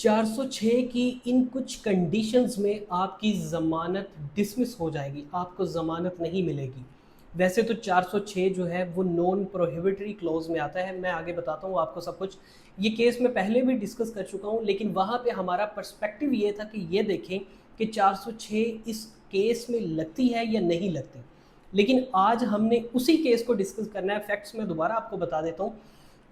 406 की इन कुछ कंडीशंस में आपकी ज़मानत डिसमिस हो जाएगी, आपको ज़मानत नहीं मिलेगी। वैसे तो 406 जो है वो नॉन प्रोहिबिटरी क्लॉज़ में आता है, मैं आगे बताता हूँ आपको सब कुछ। ये केस मैं पहले भी डिस्कस कर चुका हूँ, लेकिन वहाँ पे हमारा पर्सपेक्टिव ये था कि ये देखें कि 406 इस केस में लगती है या नहीं लगती। लेकिन आज हमने उसी केस को डिस्कस करना है, फैक्ट्स मैं दोबारा आपको बता देता हूँ।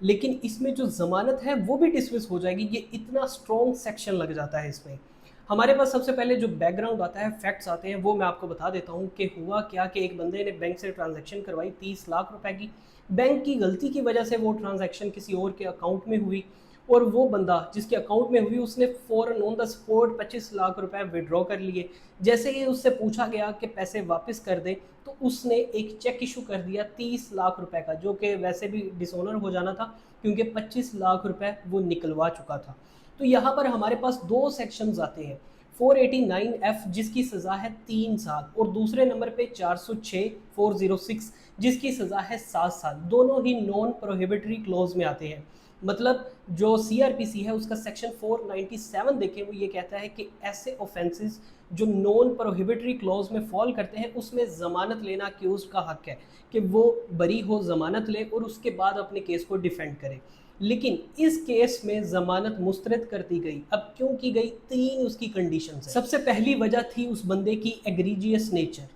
लेकिन इसमें जो ज़मानत है वो भी डिसमिस हो जाएगी, ये इतना स्ट्रॉन्ग सेक्शन लग जाता है इसमें। हमारे पास सबसे पहले जो बैकग्राउंड आता है, फैक्ट्स आते हैं, वो मैं आपको बता देता हूँ कि हुआ क्या कि एक बंदे ने बैंक से ट्रांजैक्शन करवाई 30 लाख रुपए की। बैंक की गलती की वजह से वो ट्रांजैक्शन किसी और के अकाउंट में हुई, और वो बंदा जिसके अकाउंट में हुई उसने फ़ौरन ऑन द स्पॉट 25 लाख रुपए विड्रॉ कर लिए। जैसे ही उससे पूछा गया कि पैसे वापस कर दे, तो उसने एक चेक इशू कर दिया 30 लाख रुपए का, जो कि वैसे भी डिसऑनर हो जाना था क्योंकि 25 लाख रुपए वो निकलवा चुका था। तो यहाँ पर हमारे पास दो सेक्शंस आते हैं, 489F जिसकी सज़ा है 3 साल, और दूसरे नंबर पे 406 406 जिसकी सज़ा है 7 साल। दोनों ही नॉन प्रोहिबिटरी क्लॉज में आते हैं। मतलब जो सीआरपीसी है उसका सेक्शन 497 देखें, वो ये कहता है कि ऐसे ऑफेंसेस जो नॉन प्रोहिबिटरी क्लॉज में फॉल करते हैं उसमें ज़मानत लेना अक्यूज़्ड का हक है कि वो बरी हो, ज़मानत ले और उसके बाद अपने केस को डिफेंड करे। लेकिन इस केस में ज़मानत मुस्तरद कर दी गई। अब क्यों की गई? 3 उसकी कंडीशन है। सबसे पहली वजह थी उस बंदे की एग्रीजियस नेचर,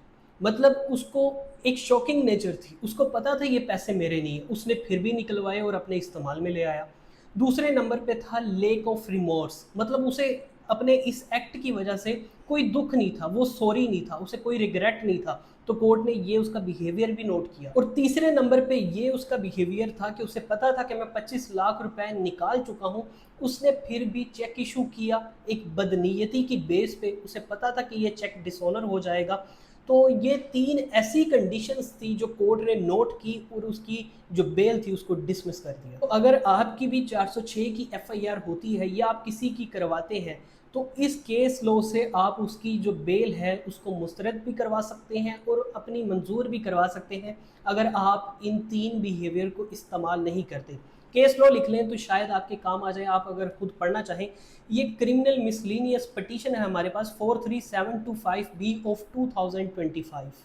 मतलब उसको एक शॉकिंग नेचर थी, उसको पता था ये पैसे मेरे नहीं है, उसने फिर भी निकलवाए और अपने इस्तेमाल में ले आया। दूसरे नंबर पे था लेक ऑफ रिमोर्स, मतलब उसे अपने इस एक्ट की वजह से कोई दुख नहीं था, वो सॉरी नहीं था, उसे कोई रिग्रेट नहीं था। तो कोर्ट ने ये उसका बिहेवियर भी नोट किया। और तीसरे नंबर पे ये उसका बिहेवियर था कि उसे पता था कि मैं 25 लाख रुपए निकाल चुका हूँ, उसने फिर भी चेक इशू किया एक बदनीयती की बेस पे, उसे पता था कि ये चेक डिसऑनर हो जाएगा। तो ये 3 ऐसी कंडीशंस थी जो कोर्ट ने नोट की और उसकी जो बेल थी उसको डिसमिस कर दिया। तो अगर आपकी भी 406 की एफआईआर होती है या आप किसी की करवाते हैं, तो इस केस लॉ से आप उसकी जो बेल है उसको मुस्तरद भी करवा सकते हैं और अपनी मंजूर भी करवा सकते हैं, अगर आप इन 3 बिहेवियर को इस्तेमाल नहीं करते। केस लॉ लिख लें तो शायद आपके काम आ जाए, आप अगर खुद पढ़ना चाहें। ये क्रिमिनल मिसलीनियस पटिशन है हमारे पास 43725B ऑफ 2025।